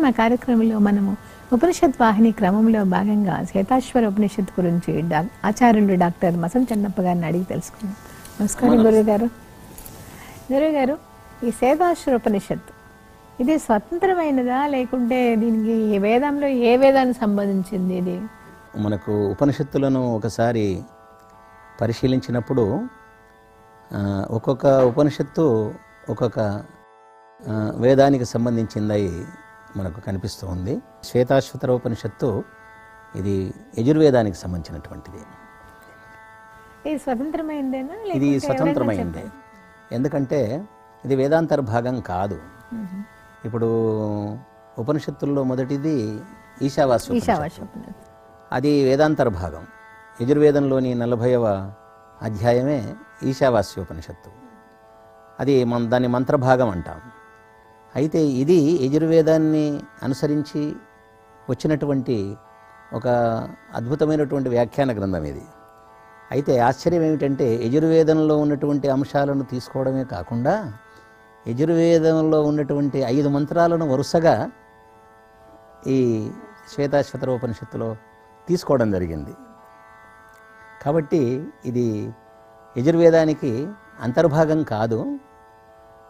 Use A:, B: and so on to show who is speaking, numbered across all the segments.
A: మా కార్యక్రమంలో మనము ఉపనిషత్ వాహిని క్రమంలో భాగంగా శ్వేతాశ్వర ఉపనిషత్ గురించి ఆచార్యులు డాక్టర్ మసంత్ చెన్నప్ప గారిని అడిగి తెలుసుకున్నాం. నమస్కారం గురువుగారు. గురువుగారు, ఈ శ్వేతాశ్వర ఉపనిషత్ ఇది స్వతంత్రమైనదా లేకుంటే దీనికి వేదంలో ఏ వేదానికి సంబంధించింది? ఇది
B: మనకు ఉపనిషత్తులను ఒకసారి పరిశీలించినప్పుడు ఒక్కొక్క ఉపనిషత్తు ఒక్కొక్క వేదానికి సంబంధించిందై మనకు కనిపిస్తూ ఉంది. శ్వేతాశ్వతర ఉపనిషత్తు ఇది యజుర్వేదానికి సంబంధించినటువంటిది.
A: ఇది స్వతంత్రమైందేనా?
B: ఇది స్వతంత్రమైందే, ఎందుకంటే ఇది వేదాంతర్భాగం కాదు. ఇప్పుడు ఉపనిషత్తుల్లో మొదటిది ఈశావాస్య, అది వేదాంతర్భాగం. యజుర్వేదంలోని 40వ అధ్యాయమే ఈశావాస్యోపనిషత్తు. అది దాని మంత్రభాగం అంటాం. అయితే ఇది యజుర్వేదాన్ని అనుసరించి వచ్చినటువంటి ఒక అద్భుతమైనటువంటి వ్యాఖ్యాన గ్రంథం ఇది. అయితే ఆశ్చర్యం ఏమిటంటే యజుర్వేదంలో ఉన్నటువంటి అంశాలను తీసుకోవడమే కాకుండా యజుర్వేదంలో ఉన్నటువంటి 5 మంత్రాలను వరుసగా ఈ శ్వేతాశ్వతర ఉపనిషత్తులో తీసుకోవడం జరిగింది. కాబట్టి ఇది యజుర్వేదానికి అంతర్భాగం కాదు,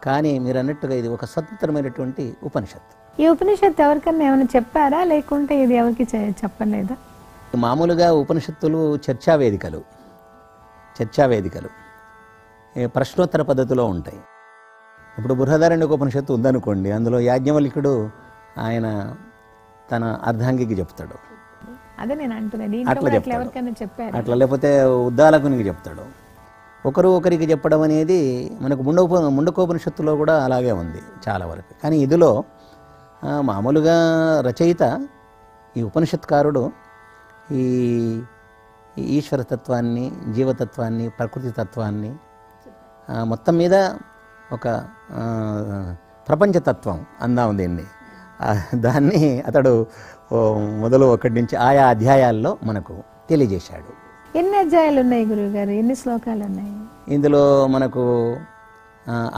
B: కానీ మీరు అన్నట్టుగా ఇది ఒక స్వతంత్రమైనటువంటి ఉపనిషత్తు.
A: ఈ ఉపనిషత్తు ఎవరికన్నా ఏమైనా చెప్పారా లేకుంటే ఇది ఎవరికి చెప్పలేదా?
B: మామూలుగా ఉపనిషత్తులు చర్చావేదికలు ప్రశ్నోత్తర పద్ధతిలో ఉంటాయి. ఇప్పుడు బృహదారణ్యక ఉపనిషత్తు ఉందనుకోండి, అందులో యాజ్ఞవల్క్యుడు ఆయన తన అర్ధాంగికి చెప్తాడు,
A: అదే నేను అంటున్నాను,
B: అట్లా చెప్తాడు. అట్లా లేకపోతే ఉద్దాలకునికి చెప్తాడు. ఒకరికి చెప్పడం అనేది మనకు ముండకోపనిషత్తులో కూడా అలాగే ఉంది చాలా వరకు. కానీ ఇదిలో మామూలుగా రచయిత ఈ ఉపనిషత్కారుడు ఈ ఈశ్వరతత్వాన్ని, జీవతత్వాన్ని, ప్రకృతి తత్వాన్ని మొత్తం మీద ఒక ప్రపంచతత్వం అందాం దీన్ని, దాన్ని అతడు మొదలు 1 నుంచి ఆయా అధ్యాయాల్లో మనకు తెలియజేశాడు.
A: ఎన్ని అధ్యాయాలు ఉన్నాయి గురువుగారు? ఎన్ని శ్లోకాలు ఉన్నాయి?
B: ఇందులో మనకు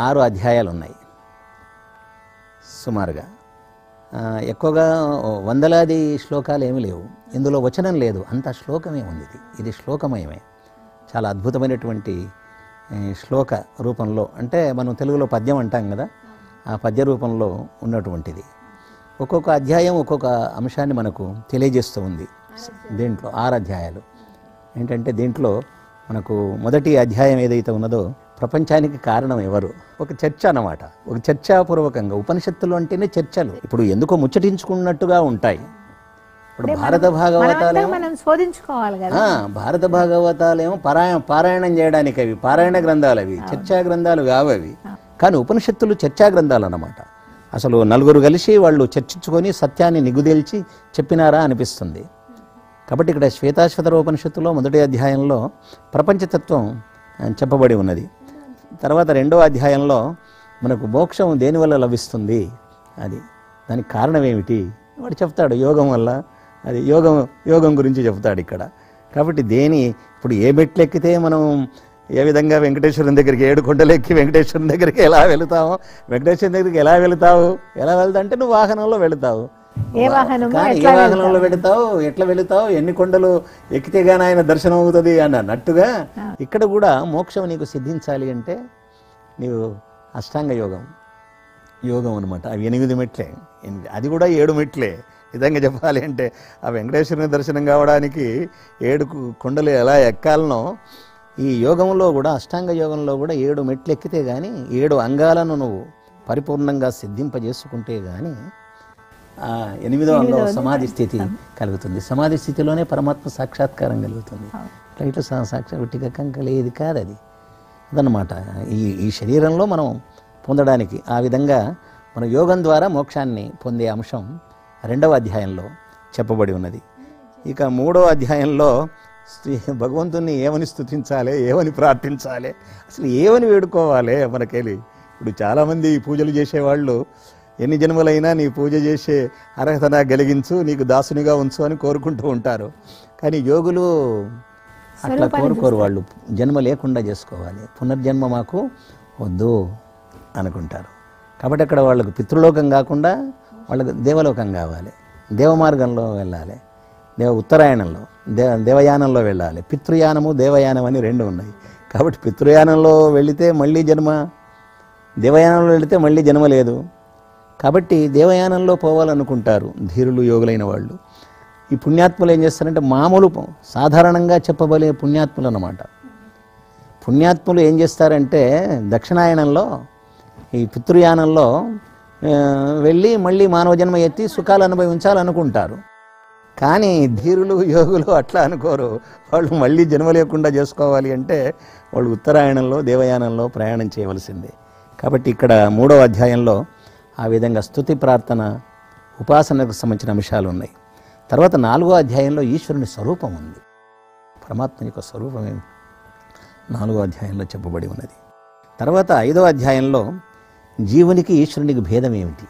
B: 6 అధ్యాయాలు ఉన్నాయి సుమారుగా. ఎక్కువగా వందలాది శ్లోకాలు ఏమీ లేవు. ఇందులో వచనం లేదు, అంత శ్లోకమే ఉంది. ఇది శ్లోకమయమే, చాలా అద్భుతమైనటువంటి శ్లోక రూపంలో, అంటే మనం తెలుగులో పద్యం అంటాం కదా, ఆ పద్య రూపంలో ఉన్నటువంటిది. ఒక్కొక్క అధ్యాయం ఒక్కొక్క అంశాన్ని మనకు తెలియజేస్తూ ఉంది. దీంట్లో 6 అధ్యాయాలు ఏంటంటే, దీంట్లో మనకు మొదటి అధ్యాయం ఏదైతే ఉన్నదో ప్రపంచానికి కారణం ఎవరు, ఒక చర్చ అన్నమాట. ఒక చర్చాపూర్వకంగా ఉపనిషత్తులు అంటేనే చర్చలు. ఇప్పుడు ఎందుకో ముచ్చటించుకున్నట్టుగా ఉంటాయి. ఇప్పుడు భారత భాగవతాలేమో భారత భాగవతాలేమో పారాయణం చేయడానికి అవి పారాయణ గ్రంథాలు, అవి చర్చా గ్రంథాలు కావు అవి. కానీ ఉపనిషత్తులు చర్చా గ్రంథాలు అన్నమాట. అసలు నలుగురు కలిసి వాళ్ళు చర్చించుకొని సత్యాన్ని నిగుదేల్చి చెప్పినారా అనిపిస్తుంది. కాబట్టి ఇక్కడ శ్వేతాశ్వతర ఉపనిషత్తులో మొదటి అధ్యాయంలో ప్రపంచతత్వం చెప్పబడి ఉన్నది. తర్వాత 2వ అధ్యాయంలో మనకు మోక్షం దేనివల్ల లభిస్తుంది, అది దానికి కారణం ఏమిటి వాడు చెప్తాడు. యోగం వల్ల, అది యోగం గురించి చెప్తాడు ఇక్కడ. కాబట్టి ఇప్పుడు ఏ మెట్లు ఎక్కితే మనం ఏ విధంగా వెంకటేశ్వరం దగ్గరికి 7 కొండలు ఎక్కి వెంకటేశ్వరం దగ్గరికి ఎలా వెళుతావు, వెంకటేశ్వరం దగ్గరికి ఎలా వెళుతావు అంటే నువ్వు వాహనంలో వెళుతావు. ఏ వాహనంలో వెళుతావు, ఎట్లా వెళుతావు, ఎన్ని కొండలు ఎక్కితే గానీ ఆయన దర్శనం అవుతుంది అన్నట్టుగా ఇక్కడ కూడా మోక్షం నీకు సిద్ధించాలి అంటే నీవు అష్టాంగ యోగం అనమాట. అవి 8 మెట్లే, అది కూడా 7 మెట్లే. నిజంగా చెప్పాలి అంటే ఆ వెంకటేశ్వరుని దర్శనం కావడానికి 7 కొండలు ఎలా ఎక్కాలనో ఈ యోగంలో కూడా, అష్టాంగ యోగంలో కూడా 7 మెట్లు ఎక్కితే కానీ, 7 అంగాలను నువ్వు పరిపూర్ణంగా సిద్ధింపజేసుకుంటే కానీ 8వ అంగం సమాధి స్థితి కలుగుతుంది. సమాధి స్థితిలోనే పరమాత్మ సాక్షాత్కారం కలుగుతుంది. ఇట్లా సాక్షాత్గా కంకలేది కాదు అది. అదనమాట ఈ శరీరంలో మనం పొందడానికి. ఆ విధంగా మన యోగం ద్వారా మోక్షాన్ని పొందే అంశం 2వ అధ్యాయంలో చెప్పబడి ఉన్నది. ఇక 3వ అధ్యాయంలో భగవంతుణ్ణి ఏమని స్తుతించాలి, ఏమని ప్రార్థించాలి, అసలు ఏమని వేడుకోవాలి మనకెళ్ళి. ఇప్పుడు చాలామంది పూజలు చేసేవాళ్ళు ఎన్ని జన్మలైనా నీ పూజ చేసే అర్హత కలిగించు, నీకు దాసునిగా ఉంచు అని కోరుకుంటూ ఉంటారు. కానీ యోగులు అట్లా కోరుకోరు. వాళ్ళు జన్మ లేకుండా చేసుకోవాలి, పునర్జన్మ మాకు వద్దు అనుకుంటారు. కాబట్టి అక్కడ వాళ్ళకు పితృలోకం కాకుండా వాళ్ళకి దేవలోకం కావాలి, దేవమార్గంలో వెళ్ళాలి, ఉత్తరాయణంలో దేవయానంలో వెళ్ళాలి. పితృయానము దేవయానం అని రెండు ఉన్నాయి. కాబట్టి పితృయానంలో వెళితే మళ్ళీ జన్మ, దేవయానంలో వెళితే మళ్ళీ జన్మ లేదు. కాబట్టి దేవయానంలో పోవాలనుకుంటారు ధీరులు, యోగులైన వాళ్ళు. ఈ పుణ్యాత్ములు ఏం చేస్తారంటే మామూలు సాధారణంగా చెప్పబోయే పుణ్యాత్ములు అన్నమాట. పుణ్యాత్ములు ఏం చేస్తారంటే దక్షిణాయనంలో ఈ పితృయానంలో వెళ్ళి మళ్ళీ మానవ జన్మ ఎత్తి సుఖాలు అనుభవించాలనుకుంటారు. కానీ ధీరులు, యోగులు అట్లా అనుకోరు. వాళ్ళు మళ్ళీ జన్మ లేకుండా చేసుకోవాలి అంటే వాళ్ళు ఉత్తరాయణంలో దేవయానంలో ప్రయాణం చేయవలసిందే. కాబట్టి ఇక్కడ 3వ అధ్యాయంలో ఆ విధంగా స్తుతి, ప్రార్థన, ఉపాసనకు సంబంధించిన అంశాలు ఉన్నాయి. తర్వాత 4వ అధ్యాయంలో ఈశ్వరుని స్వరూపం ఉంది. పరమాత్మ యొక్క స్వరూపం 4వ అధ్యాయంలో చెప్పబడి ఉన్నది. తర్వాత 5వ అధ్యాయంలో జీవునికి ఈశ్వరునికి భేదం ఏమిటి,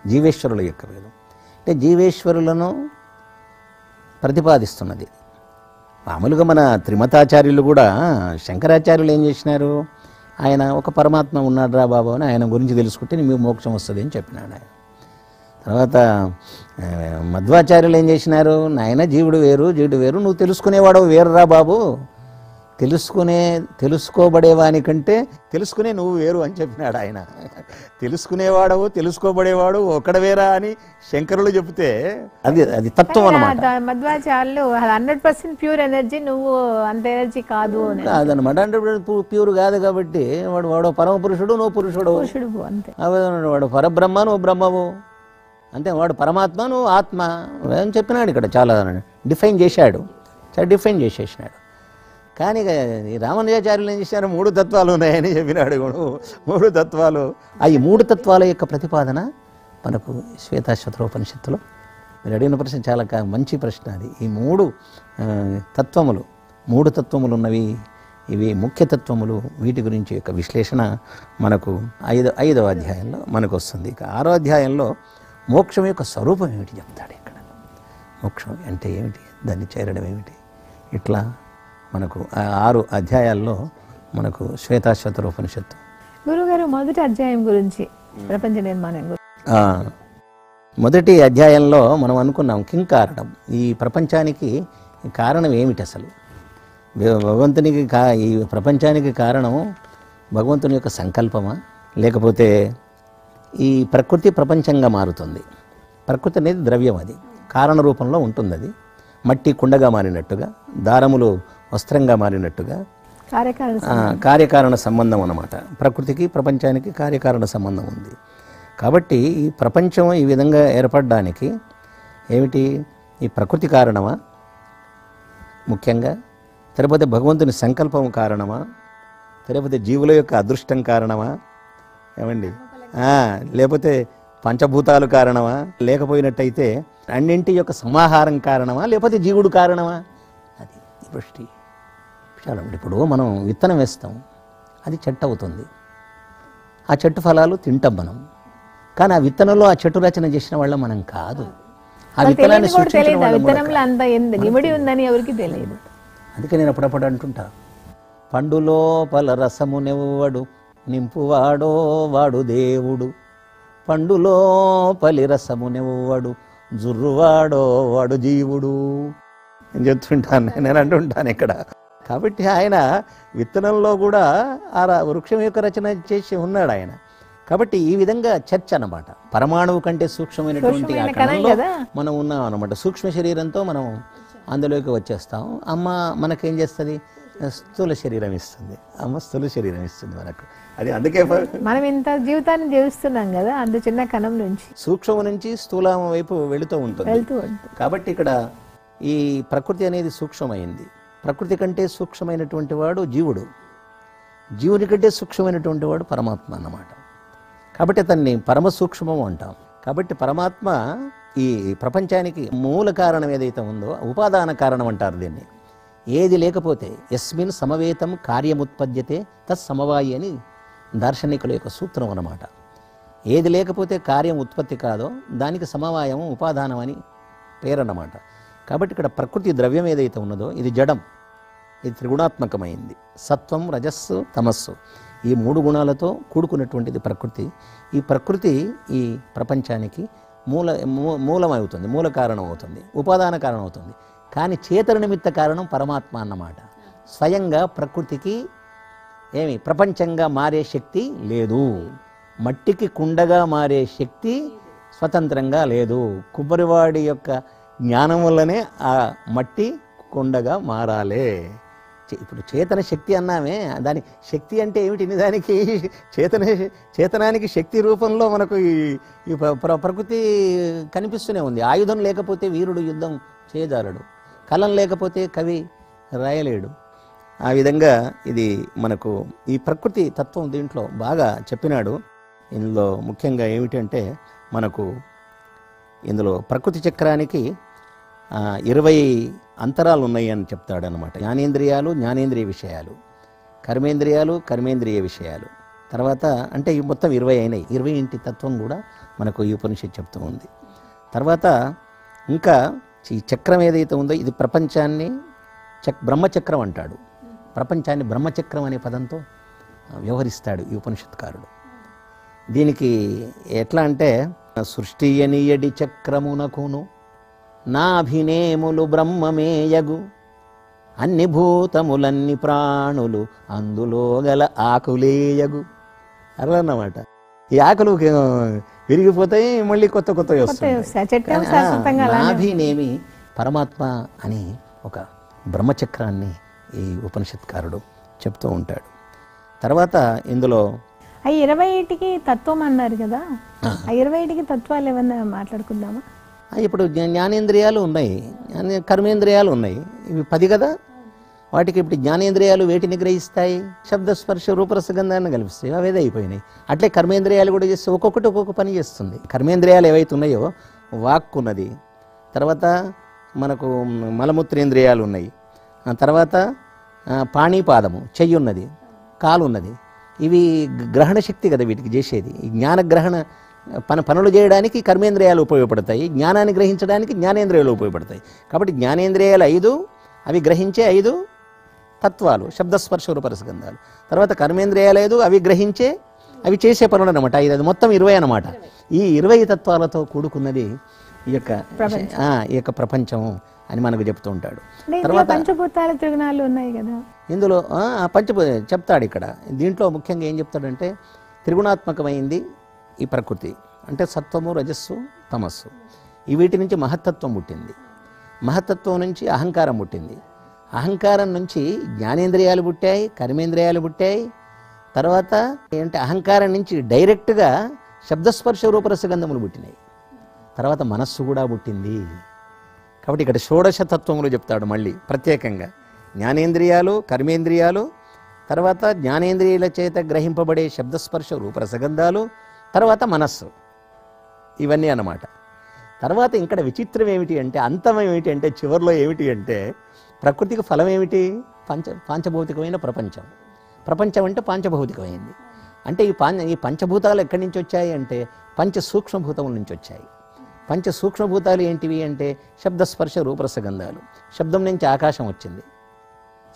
B: జీవేశ్వరుల యొక్క భేదం. అంటే జీవేశ్వరులను ప్రతిపాదిస్తున్నది. మామూలుగా మన త్రిమతాచార్యులు కూడా, శంకరాచార్యులు ఏం చేసినారు, ఆయన ఒక పరమాత్మ ఉన్నాడు రా బాబు అని ఆయన గురించి తెలుసుకుంటే మీకు మోక్షం వస్తుంది అని చెప్పినాడు ఆయన. తర్వాత మధ్వాచార్యులు ఏం చేసినారు, నాయన జీవుడు వేరు జీవుడు వేరు, నువ్వు తెలుసుకునేవాడు వేరు రా బాబు, తెలుసుకోబడేవానికంటే తెలుసుకునే నువ్వు వేరు అని చెప్పినాడు ఆయన. తెలుసుకునేవాడవు తెలుసుకోబడేవాడు ఒకడవేరా అని శంకరులు చెప్తే అది తత్వం అన్నమాట.
A: మధ్వాచార్యులు 100% ప్యూర్ ఎనర్జీ, నువ్వు అంత ఎనర్జీ కాదు
B: కాదనమాట. అంటే ప్యూర్ కాదు కాబట్టి వాడు పరమ పురుషుడు, నువ్వు పురుషుడు.
A: అంతే.
B: వాడు పరబ్రహ్మ, నువ్వు బ్రహ్మవు. అంతే. వాడు పరమాత్మ, నువ్వు ఆత్మ అని చెప్పినాడు. ఇక్కడ చాలా డిఫైన్ చేశాడు, చాలా డిఫైన్ చేసేసినాడు. కానీ రామానుజాచార్యులు ఏం చేశారు, 3 తత్వాలు ఉన్నాయని చెప్పినాడు. 3 తత్వాలు. ఈ 3 తత్వాల యొక్క ప్రతిపాదన మనకు శ్వేతాశ్వతరోపనిషత్తులో మీరు అడిగిన ప్రశ్న చాలా మంచి ప్రశ్న అది. ఈ 3 తత్వములు ఉన్నవి, ఇవి ముఖ్య తత్వములు. వీటి గురించి యొక్క విశ్లేషణ మనకు 5వ అధ్యాయంలో మనకు వస్తుంది. ఇక 6వ అధ్యాయంలో మోక్షం యొక్క స్వరూపం ఏమిటి చెప్తాడు. ఇక్కడ మోక్షం అంటే ఏమిటి, దాన్ని చేరడం ఏమిటి, ఇట్లా మనకు 6 అధ్యాయాల్లో మనకు శ్వేతాశ్వతరోపనిషత్తు.
A: గురుగారు, మొదటి అధ్యాయం గురించి, ప్రపంచ నిర్మాణం గురించి.
B: మొదటి అధ్యాయంలో మనం అనుకున్నాం కింకారణం, ఈ ప్రపంచానికి కారణం ఏమిటి అసలు. భగవంతునికి ఈ ప్రపంచానికి కారణం భగవంతుని యొక్క సంకల్పమా, లేకపోతే ఈ ప్రకృతి ప్రపంచంగా మారుతుంది. ప్రకృతి అనేది ద్రవ్యం, అది కారణ రూపంలో ఉంటుంది. అది మట్టి కుండగా మారినట్టుగా, దారములు వస్త్రంగా మారినట్టుగా కార్యకారణ సంబంధం అన్నమాట. ప్రకృతికి ప్రపంచానికి కార్యకారణ సంబంధం ఉంది. కాబట్టి ఈ ప్రపంచం ఈ విధంగా ఏర్పడడానికి ఏమిటి, ఈ ప్రకృతి కారణమా ముఖ్యంగా, లేకపోతే భగవంతుని సంకల్పం కారణమా, లేకపోతే జీవుల యొక్క అదృష్టం కారణమా, ఏమండి, లేకపోతే పంచభూతాలు కారణమా, లేకపోయినట్టయితే అన్నింటి యొక్క సమాహారం కారణమా, లేకపోతే జీవుడు కారణమా, అది దృష్టి. చాలా. ఇప్పుడు మనం విత్తనం వేస్తాం, అది చెట్టు అవుతుంది. ఆ చెట్టు ఫలాలు తింటాం మనం. కానీ ఆ విత్తనంలో ఆ చెట్టు రచన చేసిన వాళ్ళ మనం కాదు. ఆ విత్తనాన్ని తెలియదు. అందుకే నేను అప్పుడప్పుడు అంటుంటా, పండులో పల రసమునెవ్వడు నింపువాడో వాడు దేవుడు, పండులో పలి రసమునెవ్వడు జుర్రువాడో వాడు జీవుడు అని చెప్తుంటాను, నేను అంటుంటాను ఇక్కడ. కాబట్టి ఆయన విత్తనంలో కూడా ఆ వృక్షం యొక్క రచన చేసి ఉన్నాడు ఆయన. కాబట్టి ఈ విధంగా చర్చ అన్నమాట. పరమాణువు కంటే సూక్ష్మమైనటువంటి ఆ కణంలో మనం ఉన్నాం అన్నమాట. సూక్ష్మ శరీరంతో మనం అందులోకి వచ్చేస్తాం. అమ్మ మనకేం చేస్తుంది, స్థూల శరీరం ఇస్తుంది. అమ్మ స్థూల శరీరం ఇస్తుంది మనకు. అది అందుకే
A: మనం ఇంత జీవితాన్ని జీవిస్తున్నాం కదా, అంత చిన్న కణం నుంచి
B: సూక్ష్మం నుంచి స్థూలం వైపు వెళుతూ ఉంటుంది. కాబట్టి ఇక్కడ ఈ ప్రకృతి అనేది సూక్ష్మమైంది. ప్రకృతి కంటే సూక్ష్మమైనటువంటి వాడు జీవుడు, జీవుని కంటే సూక్ష్మమైనటువంటి వాడు పరమాత్మ అన్నమాట. కాబట్టి అతన్ని పరమ సూక్ష్మము అంటాం. కాబట్టి పరమాత్మ ఈ ప్రపంచానికి మూల కారణం ఏదైతే ఉందో, ఉపాదాన కారణం అంటారు దీన్ని. ఏది లేకపోతే యస్మిన్ సమవేతం కార్యముత్పద్యతే తత్సమవాయి అని దార్శనికుల యొక్క సూత్రం అన్నమాట. ఏది లేకపోతే కార్యం ఉత్పత్తి కాదో దానికి సమవాయం ఉపాదానం అని పేరన్నమాట. కాబట్టి ఇక్కడ ప్రకృతి ద్రవ్యం ఏదైతే ఉన్నదో ఇది జడం, ఇది త్రిగుణాత్మకమైంది. సత్వం, రజస్సు, తమస్సు, ఈ 3 గుణాలతో కూడుకున్నటువంటిది ప్రకృతి. ఈ ప్రకృతి ఈ ప్రపంచానికి మూలం అవుతుంది, మూల కారణం అవుతుంది, ఉపాదాన కారణం అవుతుంది. కానీ చేతన నిమిత్త కారణం పరమాత్మ అన్నమాట. స్వయంగా ప్రకృతికి ప్రపంచంగా మారే శక్తి లేదు. మట్టికి కుండగా మారే శక్తి స్వతంత్రంగా లేదు. కుబ్బరివాడి యొక్క జ్ఞానం వల్లనే ఆ మట్టి కుండగా మారాలే. ఇప్పుడు చేతన శక్తి అన్నామే, దాని శక్తి అంటే ఏమిటి? దానికి చేతనానికి శక్తి రూపంలో మనకు ఈ ప్రకృతి కనిపిస్తూనే ఉంది. ఆయుధం లేకపోతే వీరుడు యుద్ధం చేయజాలడు, కలం లేకపోతే కవి రాయలేడు. ఆ విధంగా ఇది మనకు ఈ ప్రకృతి తత్వం దీంట్లో బాగా చెప్పినాడు. ఇందులో ముఖ్యంగా ఏమిటంటే మనకు ఇందులో ప్రకృతి చక్రానికి 20 అంతరాలు ఉన్నాయి అని చెప్తాడనమాట. జ్ఞానేంద్రియాలు, జ్ఞానేంద్రియ విషయాలు, కర్మేంద్రియాలు, కర్మేంద్రియ విషయాలు. తర్వాత అంటే ఈ మొత్తం 20 అయినాయి. 20 తత్వం కూడా మనకు ఈ ఉపనిషత్తు చెప్తూ ఉంది. తర్వాత ఇంకా ఈ చక్రం ఏదైతే ఉందో ఇది ప్రపంచాన్ని బ్రహ్మచక్రం అంటాడు. ప్రపంచాన్ని బ్రహ్మచక్రం అనే పదంతో వ్యవహరిస్తాడు ఈ ఉపనిషత్కారుడు. దీనికి ఎట్లా అంటే సృష్టి అనియడి చక్రమునకును నాభినేములు బ్రహ్మమేయగు అన్ని భూతములన్ని ప్రాణులు అందులో గల ఆకులేయగు అలా అన్నమాట. ఈ ఆకులు విరిగిపోతాయి, మళ్ళీ కొత్త కొత్తవి వస్తాయి. నాభినేమి పరమాత్మ అని ఒక బ్రహ్మచక్రాన్ని ఈ ఉపనిషత్కారుడు చెప్తూ ఉంటాడు. తర్వాత ఇందులో
A: 20కి తత్వం అన్నారు కదా, 20కి తత్వాలు ఏమన్నా మాట్లాడుకుందామా?
B: ఇప్పుడు జ్ఞానేంద్రియాలు ఉన్నాయి, కర్మేంద్రియాలు ఉన్నాయి, ఇవి 10 కదా. వాటికి ఇప్పుడు జ్ఞానేంద్రియాలు వేటిని గ్రహిస్తాయి? శబ్దస్పర్శ రూపరసగంధాన్ని కల్పిస్తాయి, అవేదే అయిపోయినాయి. అట్లే కర్మేంద్రియాలు కూడా చేస్తే ఒక్కొక్కటి ఒక్కొక్క పని చేస్తుంది. కర్మేంద్రియాలు ఏవైతే ఉన్నాయో వాక్కు ఉన్నది, తర్వాత మనకు మలమూత్రేంద్రియాలు ఉన్నాయి, తర్వాత పాణిపాదము చెయ్యి ఉన్నది, కాలు ఉన్నది. ఇవి గ్రహణ శక్తి కదా వీటికి చేసేది. ఈ జ్ఞానగ్రహణ పనులు చేయడానికి కర్మేంద్రియాలు ఉపయోగపడతాయి, జ్ఞానాన్ని గ్రహించడానికి జ్ఞానేంద్రియాలు ఉపయోగపడతాయి. కాబట్టి జ్ఞానేంద్రియాలు 5, అవి గ్రహించే 5 తత్వాలు శబ్దస్పర్శ రూపరసగంధాలు. తర్వాత కర్మేంద్రియాలు 5, అవి గ్రహించే అవి చేసే పనులు అనమాట. ఇది మొత్తం 20 అనమాట. ఈ 20 తత్వాలతో కూడుకున్నది ఈ యొక్క ప్రపంచం అని మనకు చెప్తూ ఉంటాడు.
A: తర్వాత పంచభూతాల త్రిగుణాలు ఉన్నాయి కదా, ఇందులో
B: చెప్తాడు ఇక్కడ. దీంట్లో ముఖ్యంగా ఏం చెప్తాడంటే త్రిగుణాత్మకమైంది ఈ ప్రకృతి. అంటే సత్వము, రజస్సు, తమస్సు. ఈ వీటి నుంచి మహత్తత్వం పుట్టింది, మహత్తత్వం నుంచి అహంకారం పుట్టింది, అహంకారం నుంచి జ్ఞానేంద్రియాలు పుట్టాయి, కర్మేంద్రియాలు పుట్టాయి. తర్వాత ఏంటంటే అహంకారం నుంచి డైరెక్ట్గా శబ్దస్పర్శ రూపరసగంధములు పుట్టినాయి. తర్వాత మనస్సు కూడా పుట్టింది. కాబట్టి ఇక్కడ షోడశ తత్వములు చెప్తాడు మళ్ళీ ప్రత్యేకంగా. జ్ఞానేంద్రియాలు, కర్మేంద్రియాలు, తర్వాత జ్ఞానేంద్రియాల చేత గ్రహింపబడే శబ్దస్పర్శ రూపరసగంధాలు, తర్వాత మనస్సు, ఇవన్నీ అన్నమాట. తర్వాత ఇక్కడ విచిత్రం ఏమిటి అంటే, అంతం ఏమిటి అంటే, చివరిలో ఏమిటి అంటే ప్రకృతికి ఫలం ఏమిటి? పాంచభౌతికమైన ప్రపంచం. ప్రపంచం అంటే పాంచభౌతికమైంది. అంటే ఈ పంచభూతాలు ఎక్కడి నుంచి వచ్చాయి అంటే పంచ సూక్ష్మభూతముల నుంచి వచ్చాయి. పంచ సూక్ష్మభూతాలు ఏంటివి అంటే శబ్దస్పర్శ రూపరసగంధాలు. శబ్దం నుంచి ఆకాశం వచ్చింది,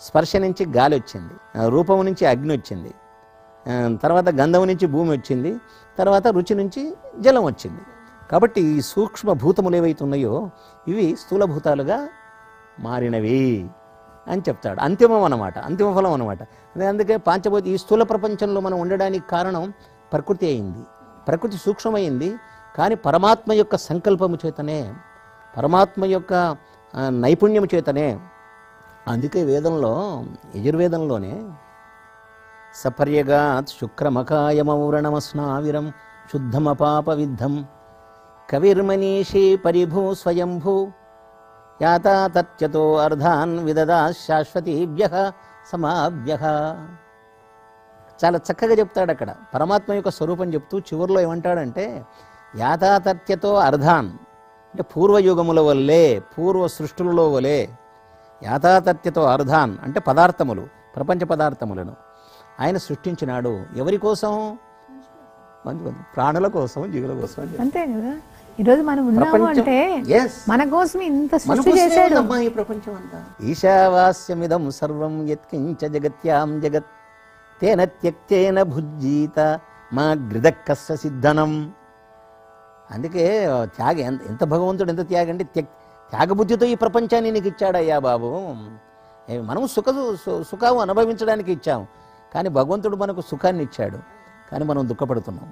B: స్పర్శ నుంచి గాలి వచ్చింది, రూపం నుంచి అగ్ని వచ్చింది, తర్వాత గంధం నుంచి భూమి వచ్చింది, తర్వాత రుచి నుంచి జలం వచ్చింది. కాబట్టి ఈ సూక్ష్మభూతములు ఏవైతే ఉన్నాయో ఇవి స్థూలభూతాలుగా మారినవి అని చెప్తాడు. అంతిమం అన్నమాట, అంతిమ ఫలం అన్నమాట. అందుకే పాంచభూత ఈ స్థూల ప్రపంచంలో మనం ఉండడానికి కారణం ప్రకృతి అయింది. ప్రకృతి సూక్ష్మమైంది, కానీ పరమాత్మ యొక్క సంకల్పము చేతనే, పరమాత్మ యొక్క నైపుణ్యము చేతనే. అందుకే వేదంలో, యజుర్వేదంలోనే సపర్యగాత్ శుక్రమకాయమౌరణమస్నావిరం శుద్ధమపాప విద్ధం కవిర్మనీషి పరిభూ స్వయంభూ యాతా తత్యతో అర్ధాన్ విదదా శాశ్వతీభ్యః సమాభ్యః. చాలా చక్కగా చెప్తాడు అక్కడ పరమాత్మ యొక్క స్వరూపం చెప్తూ. చివరిలో ఏమంటాడంటే యాతాతత్యతో అర్ధాన్ అంటే పూర్వయుగముల వల్లే, పూర్వ సృష్టులలో వలే. యాతాతత్యతో అర్ధాన్ అంటే పదార్థములు, ప్రపంచ పదార్థములను ఆయన సృష్టించినాడు. ఎవరి కోసం? ప్రాణుల కోసం, జీవుల కోసం.
A: అంతే కదా. ఈరోజు మనం ఉన్నాము అంటే మన కోసం ఇంత సృష్టి చేశాడు
B: ఈ ప్రపంచం అంతా. ఈశావాస్యమిదం సర్వం యత్కించ జగత్యాం జగత్ తేన త్యక్తేన భుజ్జీత మా గ్రిదక్కస్య సిద్ధనం. అందుకే ఎంత భగవంతుడు ఎంత త్యాగం అంటే త్యాగబుద్ధితో ఈ ప్రపంచాన్ని నీకు ఇచ్చాడయ్యా బాబు. మనం సుఖం అనుభవించడానికి ఇచ్చాం, కానీ భగవంతుడు మనకు సుఖాన్ని ఇచ్చాడు, కానీ మనం దుఃఖపడుతున్నాం.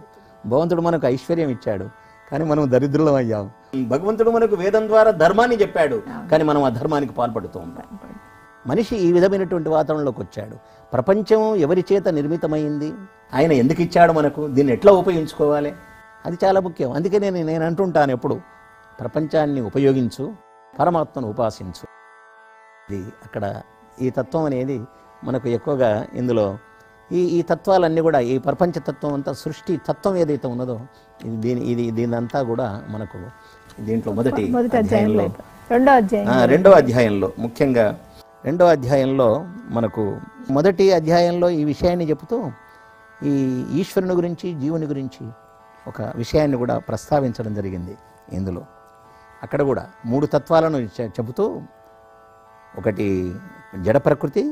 B: భగవంతుడు మనకు ఐశ్వర్యం ఇచ్చాడు, కానీ మనం దరిద్రులం అయ్యాం. భగవంతుడు మనకు వేదం ద్వారా ధర్మాన్ని చెప్పాడు, కానీ మనం ఆ ధర్మానికి పాల్పడుతూ ఉంటాం. మనిషి ఈ విధమైనటువంటి వాతావరణంలోకి వచ్చాడు. ప్రపంచం ఎవరి చేత నిర్మితమైంది, ఆయన ఎందుకు ఇచ్చాడు మనకు, దీన్ని ఎట్లా ఉపయోగించుకోవాలి, అది చాలా ముఖ్యం. అందుకే నేను అంటుంటాను ఎప్పుడు, ప్రపంచాన్ని ఉపయోగించు, పరమాత్మను ఉపాసించు. ఇది అక్కడ ఈ తత్వం అనేది మనకు ఎక్కువగా ఇందులో ఈ తత్వాలన్నీ కూడా, ఈ ప్రపంచ తత్వం అంతా, సృష్టి తత్వం ఏదైతే ఉన్నదో దీనంతా కూడా మనకు దీంట్లో మొదటి అధ్యాయంలో, రెండో అధ్యాయంలో, ముఖ్యంగా రెండో అధ్యాయంలో మనకు మొదటి అధ్యాయంలో ఈ విషయాన్ని చెబుతూ ఈ ఈశ్వరుని గురించి, జీవుని గురించి ఒక విషయాన్ని కూడా ప్రస్తావించడం జరిగింది ఇందులో. అక్కడ కూడా 3 తత్వాలను చెబుతూ, ఒకటి జడ ప్రకృతి,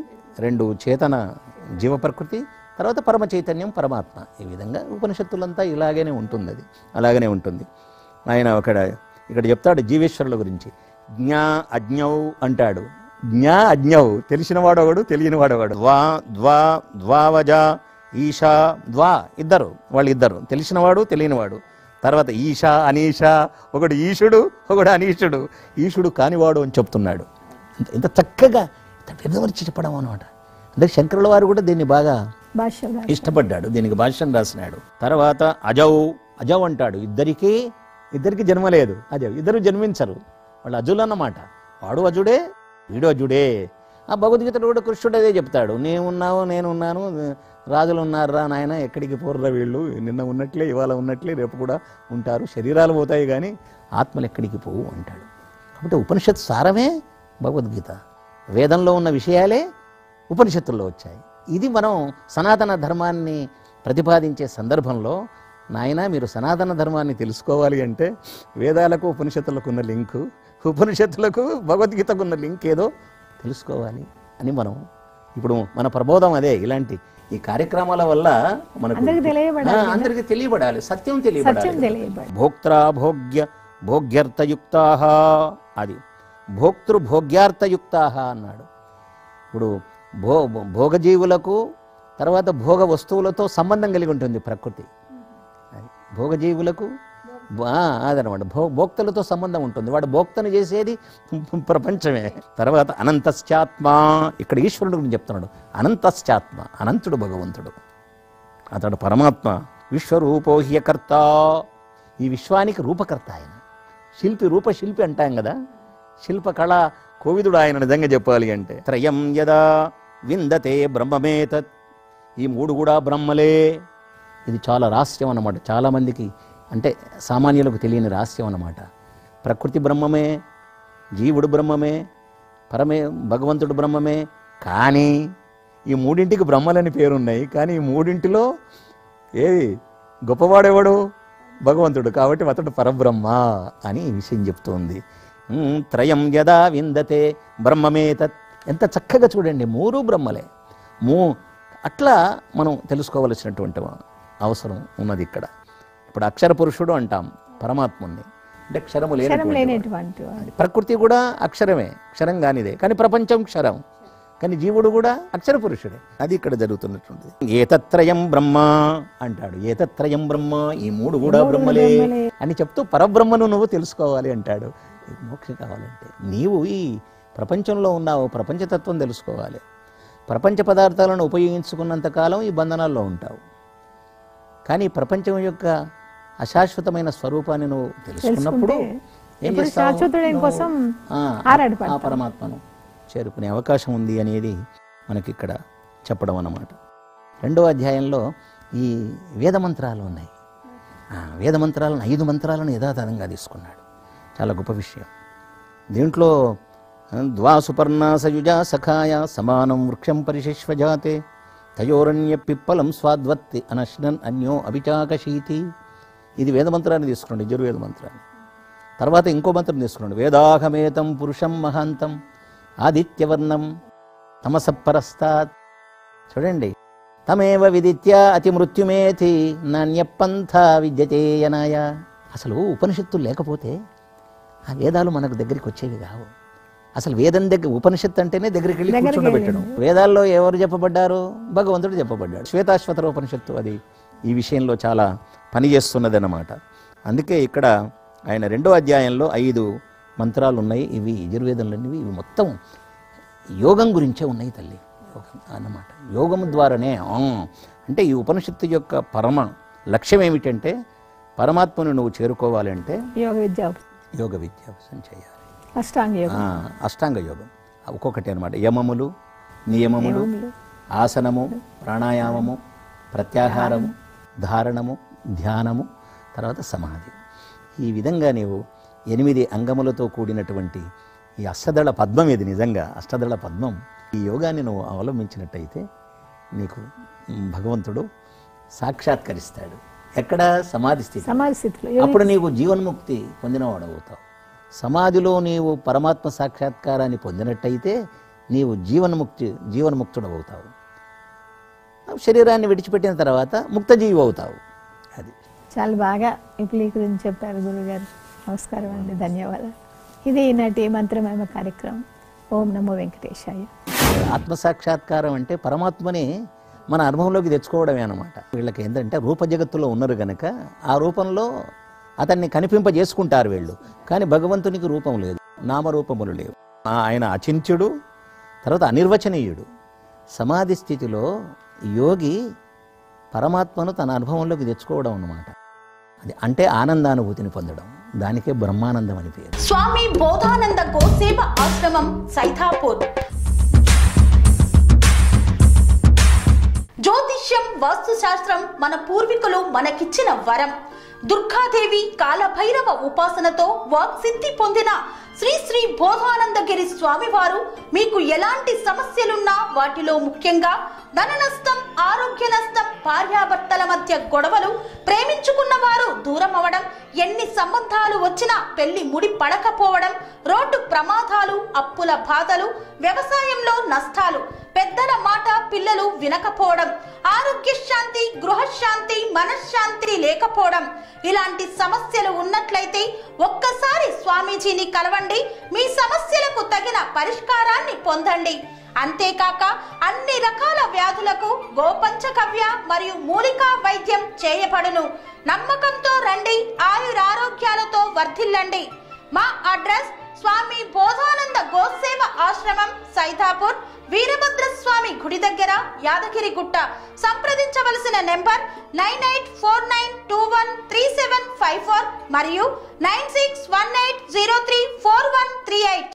B: 2 చేతన జీవ ప్రకృతి, తర్వాత పరమ చైతన్యం పరమాత్మ. ఈ విధంగా ఉపనిషత్తులంతా ఇలాగనే ఉంటుంది, అది అలాగనే ఉంటుంది. ఆయన ఇక్కడ చెప్తాడు జీవేశ్వరుల గురించి. జ్ఞా అజ్ఞౌ అంటాడు. జ్ఞా అజ్ఞౌ, తెలిసినవాడొకడు, తెలియనివాడొకడు. ద్వావజ ఈశా ద్వా, వాళ్ళిద్దరు, తెలిసినవాడు తెలియనివాడు. తర్వాత ఈశా అనీషా, ఒకడు ఈశుడు ఒకడు అనీషుడు, ఈశుడు కానివాడు అని చెప్తున్నాడు. ఇంత చక్కగా వివరించి చెప్పడం అన్నమాట. అంటే శంకరుల వారు కూడా దీన్ని బాగా ఇష్టపడ్డాడు, దీనికి భాష్యం రాసినాడు. తర్వాత అజౌ అంటాడు. ఇద్దరికి జన్మ లేదు, అజౌ, ఇద్దరు జన్మించరు, వాళ్ళు అజులు అన్నమాట. వాడు అజుడే, వీడు అజుడే. ఆ భగవద్గీతలో కూడా కృష్ణుడు అదే చెప్తాడు. నేనున్నావు, నేనున్నాను, రాజులు ఉన్నారా నాయన, ఎక్కడికి పోర్రా వీళ్ళు, నిన్న ఉన్నట్లే ఇవాళ ఉన్నట్లే రేపు కూడా ఉంటారు, శరీరాలు పోతాయి కానీ ఆత్మలు ఎక్కడికి పోవు అంటాడు. కాబట్టి ఉపనిషత్ సారమే భగవద్గీత, వేదంలో ఉన్న విషయాలే ఉపనిషత్తుల్లో వచ్చాయి. ఇది మనం సనాతన ధర్మాన్ని ప్రతిపాదించే సందర్భంలో, నాయన మీరు సనాతన ధర్మాన్ని తెలుసుకోవాలి అంటే వేదాలకు ఉపనిషత్తులకు ఉన్న లింకు, ఉపనిషత్తులకు భగవద్గీతకు ఉన్న లింక్ ఏదో తెలుసుకోవాలి అని మనం ఇప్పుడు మన ప్రబోధం అదే. ఇలాంటి ఈ కార్యక్రమాల వల్ల మనకు అందరికీ తెలియబడాలి, సత్యం తెలియబడాలి. భోక్త్రా భోగ్యర్థయుక్తా, అది భోక్తృభోగ్యార్థయుక్తా అన్నాడు. ఇప్పుడు భోగజీవులకు తర్వాత భోగ వస్తువులతో సంబంధం కలిగి ఉంటుంది ప్రకృతి. భోగజీవులకు అదనమాట, భోక్తలతో సంబంధం ఉంటుంది. వాడు భోక్తను చేసేది ప్రపంచమే. తర్వాత అనంతశ్చాత్మ, ఇక్కడ ఈశ్వరుడు గురించి చెప్తున్నాడు. అనంతశ్చాత్మ, అనంతుడు భగవంతుడు, అతడు పరమాత్మ. విశ్వరూపోహ్యకర్త, ఈ విశ్వానికి రూపకర్త ఆయన. రూపశిల్పి అంటాం కదా, శిల్పకళ కోవిదుడు ఆయన. నిజంగా చెప్పాలి అంటే త్రయం యదా విందతే బ్రహ్మమేతత్, ఈ 3 కూడా బ్రహ్మలే. ఇది చాలా రహస్యం అన్నమాట, చాలామందికి అంటే సామాన్యులకు తెలియని రహస్యం అన్నమాట. ప్రకృతి బ్రహ్మమే, జీవుడు బ్రహ్మమే, భగవంతుడు బ్రహ్మమే. కానీ ఈ 3ంటికి బ్రహ్మలని పేరున్నాయి. కానీ ఈ 3ంటిలో ఏది గొప్పవాడేవాడు? భగవంతుడు. కాబట్టి అతడు పరబ్రహ్మ అని ఈ విషయం చెప్తోంది. త్రయం యదా విందతే బ్రహ్మమేతత్, ఎంత చక్కగా చూడండి, 3 బ్రహ్మలే. అట్లా మనం తెలుసుకోవలసినటువంటి అవసరం ఉన్నది ఇక్కడ. ఇప్పుడు అక్షర పురుషుడు అంటాం పరమాత్ముని, అంటే క్షరము లేనటువంటి. ప్రకృతి కూడా అక్షరమే, క్షరం కానిదే, కానీ ప్రపంచం క్షరం, కానీ జీవుడు కూడా అక్షర పురుషుడే. అది ఇక్కడ జరుగుతున్నటువంటిది. ఏతత్రయం బ్రహ్మ అంటాడు. ఏతత్రయం బ్రహ్మ, ఈ 3 కూడా బ్రహ్మలే అని చెప్తూ పరబ్రహ్మను నువ్వు తెలుసుకోవాలి అంటాడు. మోక్షం కావాలంటే నీవు ఈ ప్రపంచంలో ఉన్నావు, ప్రపంచతత్వం తెలుసుకోవాలి. ప్రపంచ పదార్థాలను ఉపయోగించుకున్నంతకాలం ఈ బంధనాల్లో ఉంటావు. కానీ ప్రపంచం యొక్క అశాశ్వతమైన స్వరూపాన్ని నువ్వు తెలుసుకున్నప్పుడు ఏం చేస్తావు? ఆ పరమాత్మను చేరుకునే అవకాశం ఉంది అనేది మనకి ఇక్కడ చెప్పడం అన్నమాట. 2వ అధ్యాయంలో ఈ వేదమంత్రాలు ఉన్నాయి. వేదమంత్రాలను 5 మంత్రాలను యథాతథంగా తీసుకున్నాడు. చాలా గొప్ప విషయం. దీంట్లో ద్వాసుపర్ణా సయుజా సఖాయ సమానం వృక్షం పరిశిష్వజాతే తయోరణ్య పిప్పలం స్వాద్వత్తి అనశ్నన్ అన్యో అభిచాకశీతి. ఇది వేదమంత్రాన్ని తీసుకున్నాడు, యజుర్వేద మంత్రాన్ని. తర్వాత ఇంకో మంత్రం తీసుకున్నాడు. వేదాహమేతం పురుషం మహాంతం ఆదిత్యవర్ణం తమసపరస్తాత్. చూడండి, తమేవ విదిత్య అతి మృత్యుమేతి నాణ్యపంథ విద్యతే యనాయ. అసలు ఉపనిషత్తులు లేకపోతే ఆ వేదాలు మనకు దగ్గరికి వచ్చేవి కావు. అసలు వేదం దగ్గర ఉపనిషత్తు అంటేనే దగ్గరికి వెళ్ళి కూర్చుండబెట్టడం. వేదాల్లో ఎవరు చెప్పబడ్డారు? భగవంతుడు చెప్పబడ్డాడు. శ్వేతాశ్వతర ఉపనిషత్తు అది ఈ విషయంలో చాలా పనిచేస్తున్నది అన్నమాట. అందుకే ఇక్కడ ఆయన 2వ అధ్యాయంలో 5 మంత్రాలు ఉన్నాయి. ఇవి యజుర్వేదంలోనివి. ఇవి మొత్తం యోగం గురించే ఉన్నాయి తల్లి. యోగం అన్నమాట. యోగం ద్వారానే అంటే ఈ ఉపనిషత్తు యొక్క పరమ లక్ష్యం ఏమిటంటే పరమాత్మను నువ్వు చేరుకోవాలంటే యోగ విద్యాభ్యాసం చేయాలి. అష్టాంగ యోగం ఒక్కొక్కటి అనమాట. యమములు, నియమములు, ఆసనము, ప్రాణాయామము, ప్రత్యాహారము, ధారణము, ధ్యానము, తర్వాత సమాధి. ఈ విధంగా నీవు 8 అంగములతో కూడినటువంటి ఈ అష్టదళ పద్మం, ఇది నిజంగా అష్టదళ పద్మం. ఈ యోగాన్ని నువ్వు అవలంబించినట్టయితే నీకు భగవంతుడు సాక్షాత్కరిస్తాడు. ఎక్కడ? సమాధి స్థితిలో. అప్పుడు నీవు జీవన్ముక్తి పొందినవాడవుతావు. సమాధిలో నీవు పరమాత్మ సాక్షాత్కారాన్ని పొందినట్టయితే నీవు జీవన్ముక్తుడవుతావు. శరీరాన్ని విడిచిపెట్టిన తర్వాత ముక్తజీవి అవుతావు. అది
A: చాలా బాగా విపులీకరించి చెప్పారు గురుగారు. నమస్కారం అండి, ధన్యవాదాలు. ఇది ఈనాటి మంత్రమేమ కార్యక్రమం. ఓం నమో వెంకటేశాయ.
B: ఆత్మసాక్షాత్కారం అంటే పరమాత్మని మన అనుభవంలోకి తెచ్చుకోవడమే అన్నమాట. వీళ్ళకి ఏంటంటే రూప జగత్తులో ఉన్నారు గనక ఆ రూపంలో అతన్ని కనిపింపజేసుకుంటారు వీళ్ళు. కానీ భగవంతునికి రూపం లేదు, నామరూపములు లేవు. ఆయన అచింత్యుడు, తర్వాత అనిర్వచనీయుడు. సమాధి స్థితిలో యోగి పరమాత్మను తన అనుభవంలోకి తెచ్చుకోవడం అన్నమాట. అది అంటే ఆనందానుభూతిని పొందడం. దానికే బ్రహ్మానందం అని పేరు.
C: స్వామి బోధానంద గోసేవ ఆశ్రమం, సైథాపూర్. జ్యోతిష్యం, వాస్తుశాస్త్రం మన పూర్వీకులు మనకిచ్చిన వరం. దుర్గాదేవి, కాలభైరవ ఉపాసనతో వాక్సిద్ధి పొందిన శ్రీ శ్రీ బోధానందగిరి స్వామివారు మీకు ఎలాంటి సమస్యలున్నా, వాటిలో ముఖ్యంగా ధన నష్టం, ఆరోగ్య నష్టం, భార్యాభర్తల మధ్య గొడవలు, ప్రేమించుకున్న వారు దూరం అవడం, ఎన్ని సంబంధాలు వచ్చినా పెళ్లి ముడి పడకపోవడం, రోడ్డు ప్రమాదాలు, అప్పుల బాధలు, వ్యవసాయంలో నష్టాలు, పెద్దల మాట పిల్లలు వినకపోవడం, ఆరోగ్య శాంతి, గృహశాంతి, మనశ్శాంతి లేకపోవడం, ఇలాంటి సమస్యలు ఉన్నట్లయితే ఒక్కసారి స్వామీజీని కలవండి. మీ సమస్యలకు తగిన పరిష్కారాన్ని పొందండి. అంతేకాక అన్ని రకాల వ్యాధులకు గోపంచకవ్య మరియు మూలికా వైద్యం చేయబడును. నమ్మకంతో రండి, ఆయురారోగ్యాలతో వర్ధిల్లండి. మా అడ్రస్ స్వామి బోధానంద గోసేవ ఆశ్రమం, సైథాపూర్, వీరభద్రస్వామి గుడి దగ్గర, యాదగిరిగుట్ట. సంప్రదించవలసిన నెంబర్ 9849213754 మరియు 9618034138.